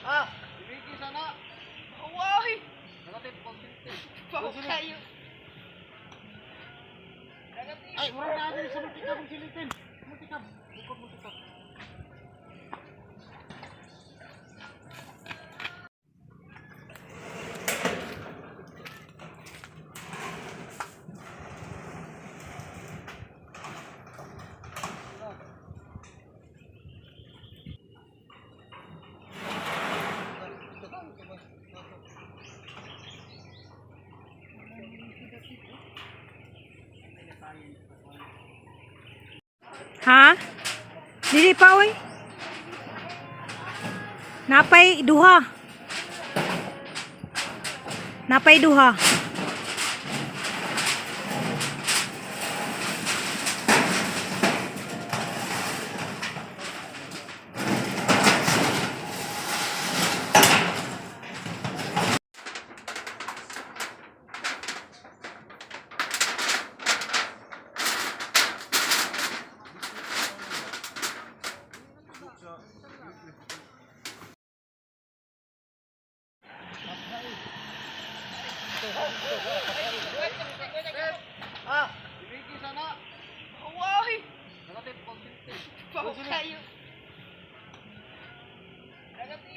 Ah, ibigi sana. Uy! Nakatip konsinti. Pao kayo. Ay, mura na din sa multikab ang silitin. Multikab. Bukod multikab. Ha? Dili pa oy. Napay duha. Napay duha. Ah, ibigi sana. Uy! Nakatip konsinti. Pao kayo.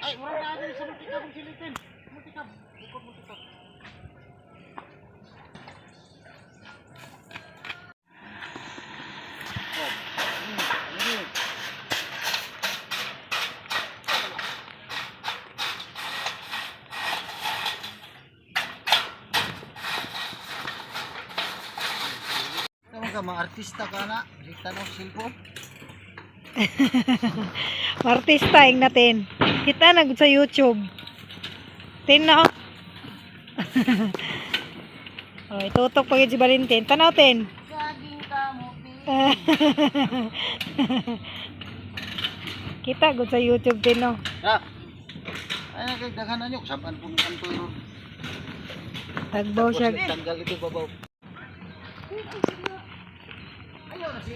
Ay, mura na din sa multikab ang silitin. Multikab. Bukod multikab. Naman ka, mga artista ka na. Rita ng cellphone. Artista ing natin. Kita nag sa YouTube. Tin na. Oh, itutok pa si Valentin. Tanaw tin. Saging kamuti. Kita gud sa YouTube tin no. Ha? Ay, kagdagan na nyo. Saban po ng kanto. Tagbaw siya. Tanggal ito babaw. Ayaw na si.